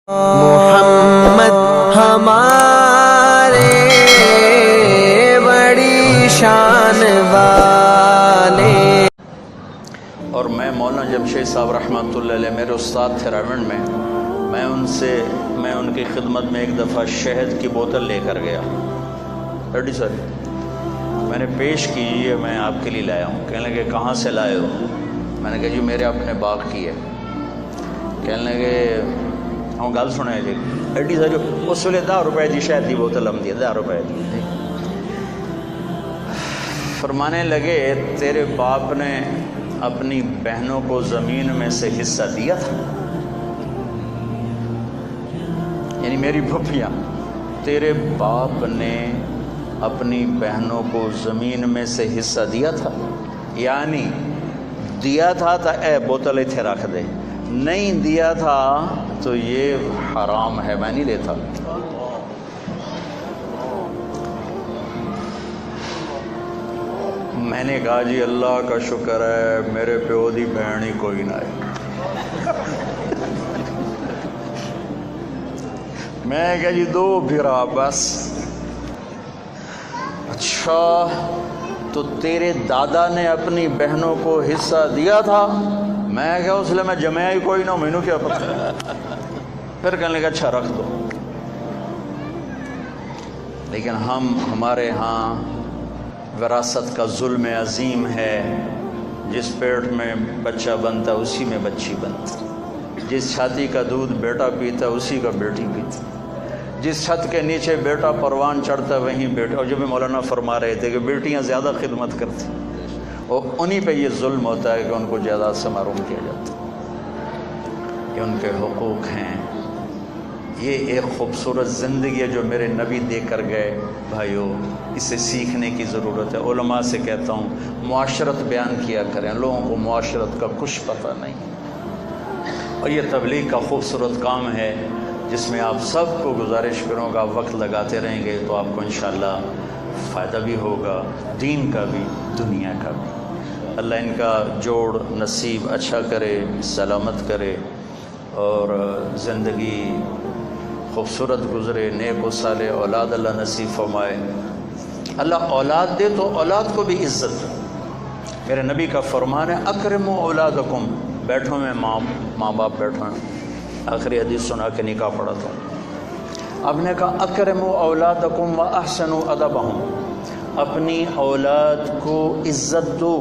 محمد ہمارے بڑی شان والے۔ اور میں مولانا جمشید صاحب رحمۃ اللہ علیہ میرے استاد تھے راونڈ میں، میں ان کی خدمت میں ایک دفعہ شہد کی بوتل لے کر گیا، ریڈی سر میں نے پیش کی، یہ میں آپ کے لیے لایا ہوں۔ کہنے لگے کہاں سے لائے ہو؟ میں نے کہا جی میرے اپنے باغ کی ہے۔ کہنے لگے ہوں گل سنے جی ایڈی سر اس ویلے 10 روپے کی شہد کی بوتل ہم دی 10 روپے کی۔ فرمانے لگے تیرے باپ نے اپنی بہنوں کو زمین میں سے حصہ دیا تھا، یعنی میری پھپھیاں، تیرے باپ نے اپنی بہنوں کو زمین میں سے حصہ دیا تھا، یعنی دیا تھا تو اے بوتل اتھے رکھ دے، نہیں دیا تھا تو یہ حرام ہے، میں نہیں لیتا۔ میں نے کہا جی اللہ کا شکر ہے میرے پیو دی بہن ہی کوئی نہ ہے۔ میں کہا جی 2 بھرا بس۔ اچھا تو تیرے دادا نے اپنی بہنوں کو حصہ دیا تھا؟ میں کہا اس لیے میں جمعہ ہی کوئی نہ، مینوں کیا پتہ۔ پھر کہنے لگا اچھا رکھ دو۔ لیکن ہمارے ہاں وراثت کا ظلم عظیم ہے، جس پیٹ میں بچہ بنتا اسی میں بچی بنتی، جس چھاتی کا دودھ بیٹا پیتا اسی کا بیٹی پیتی، جس چھت کے نیچے بیٹا پروان چڑھتا وہیں بیٹا۔ اور جو بھی مولانا فرما رہے تھے کہ بیٹیاں زیادہ خدمت کرتی، اور انہی پہ یہ ظلم ہوتا ہے کہ ان کو جائیداد سے محروم کیا جاتا ہے، یہ ان کے حقوق ہیں۔ یہ ایک خوبصورت زندگی ہے جو میرے نبی دے کر گئے بھائیو، اسے سیکھنے کی ضرورت ہے۔ علماء سے کہتا ہوں معاشرت بیان کیا کریں، لوگوں کو معاشرت کا کچھ پتہ نہیں، اور یہ تبلیغ کا خوبصورت کام ہے جس میں آپ سب کو گزارش کروں گا وقت لگاتے رہیں گے تو آپ کو انشاءاللہ فائدہ بھی ہوگا، دین کا بھی دنیا کا بھی۔ اللہ ان کا جوڑ نصیب اچھا کرے، سلامت کرے، اور زندگی خوبصورت گزرے، نیک و صالح اولاد اللہ نصیب فرمائے۔ اللہ اولاد دے تو اولاد کو بھی عزت دے۔ میرے نبی کا فرمان ہے اکرموا اولادکم، بیٹھوں میں ماں باپ بیٹھوں ہیں، آخری حدیث سنا کے نکاح پڑا تھا۔ اب نے کہا اکرموا اولادکم واحسنوا ادبہم، اپنی اولاد کو عزت دو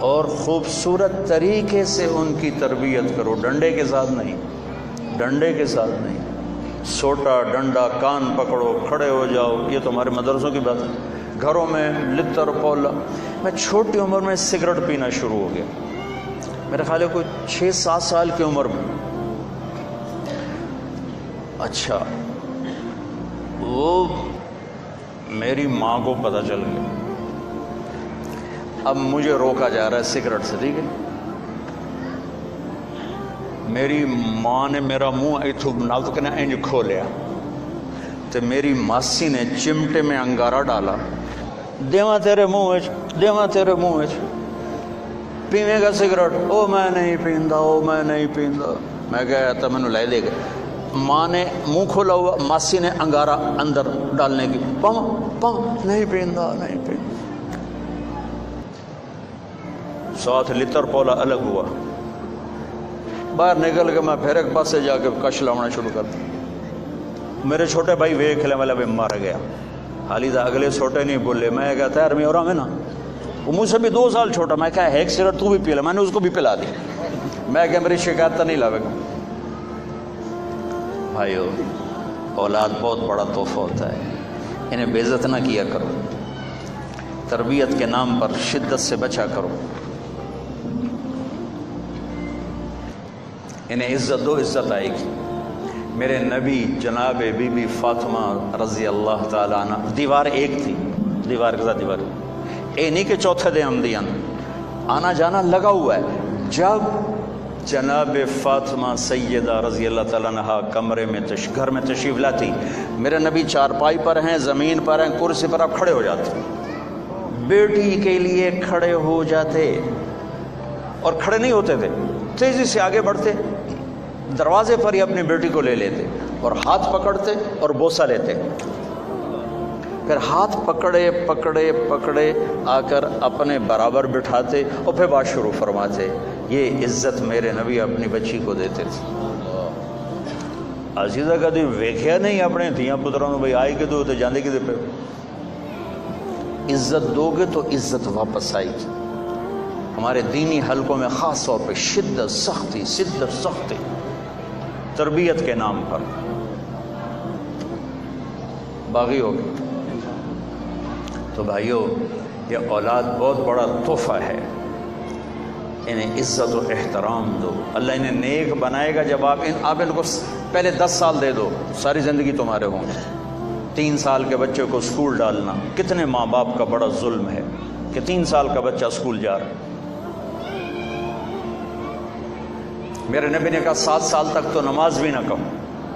اور خوبصورت طریقے سے ان کی تربیت کرو، ڈنڈے کے ساتھ نہیں، ڈنڈے کے ساتھ نہیں، سوٹا ڈنڈا کان پکڑو کھڑے ہو جاؤ، یہ تو ہمارے مدرسوں کی بات ہے۔ گھروں میں لتر پولا، میں چھوٹی عمر میں سگریٹ پینا شروع ہو گیا، میرے خیال ہے کوئی 6-7 سال کی عمر میں۔ اچھا وہ میری ماں کو پتہ چل گیا، اب مجھے روکا جا رہا ہے سگریٹ سے، ٹھیک ہے۔ میری ماں نے میرا منہ ایتھو نالکنا انج کھولیا تو میری ماسی نے چمٹے میں انگارہ ڈالا، دیواں تیرے منہ وچ، دیواں تیرے منہ وچ، پیویں گا سگریٹ؟ او میں نہیں پیندا، او میں نہیں پیندا۔ میں کہا تو میں نے لے دے گا۔ ماں نے منہ کھولا ہوا، ماسی نے انگارہ اندر ڈالنے کی، پم نہیں پیندا، نہیں پیندا۔ ساتھ لتر پولا الگ ہوا، باہر نکل کے میں پھر ایک پاسے جا کے کش لاؤنا شروع کر دیا۔ میرے چھوٹے بھائی ویکھ لے والا بھی مر گیا، حالی دا اگلے چھوٹے نہیں بولے۔ میں کہتا ہے ارمی اور میں نا، وہ مجھ سے بھی 2 سال چھوٹا، میں کہا ایک سگریٹ تو بھی پی لے، میں نے اس کو بھی پلا دی۔ میں کہ میری شکایت نہیں لاوے گا۔ بھائیو اولاد بہت بڑا تحفہ ہوتا ہے، انہیں بے عزت نہ کیا کرو، تربیت کے نام پر شدت سے بچا کرو، انہیں عزت دو، عزت آئے گی۔ میرے نبی جناب بی بی فاطمہ رضی اللہ تعالیٰ عنہ، دیوار ایک تھی، دیوار کے ساتھ دیوار، اے نہیں کہ چوتھے دے ہم دیاں، آنا جانا لگا ہوا ہے۔ جب جناب فاطمہ سیدہ رضی اللہ تعالیٰ عنہ کمرے میں گھر میں تشریف لاتی، میرے نبی چارپائی پر ہیں، زمین پر ہیں، کرسی پر آپ کھڑے ہو جاتے، بیٹی کے لیے کھڑے ہو جاتے، اور کھڑے نہیں ہوتے تھے، تیزی سے آگے بڑھتے، دروازے پر ہی اپنی بیٹی کو لے لیتے اور ہاتھ پکڑتے اور بوسہ لیتے، پھر ہاتھ پکڑے پکڑے پکڑے آ کر اپنے برابر بٹھاتے اور پھر بات شروع فرماتے۔ یہ عزت میرے نبی اپنی بچی کو دیتے تھے۔ عزیزہ کدی ویکھیا نہیں اپنے دھیاں پتروں کو بھائی آئے کدو تو جاندے کدے پہ، عزت دو گے تو عزت واپس آئے گی۔ ہمارے دینی حلقوں میں خاص طور پہ شدت سختی تربیت کے نام پر باغی ہو گئے۔ تو بھائیو، یہ اولاد بہت بڑا تحفہ ہے، انہیں عزت و احترام دو۔ اللہ انہیں نیک بنائے گا جب آپ ان کو پہلے 10 سال دے دو، ساری زندگی تمہارے ہوں گے۔ 3 سال کے بچے کو اسکول ڈالنا کتنے ماں باپ کا بڑا ظلم ہے کہ 3 سال کا بچہ اسکول جا رہا ہے۔ میرے نبی نے کہا 7 سال تک تو نماز بھی نہ کہو،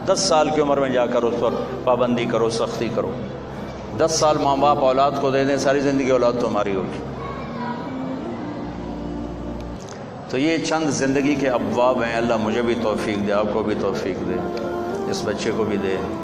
10 سال کی عمر میں جا کر اس پر پابندی کرو، سختی کرو۔ 10 سال ماں باپ اولاد کو دے دیں، ساری زندگی اولاد تمہاری ہوگی۔ تو یہ چند زندگی کے ابواب ہیں۔ اللہ مجھے بھی توفیق دے، آپ کو بھی توفیق دے، اس بچے کو بھی دے۔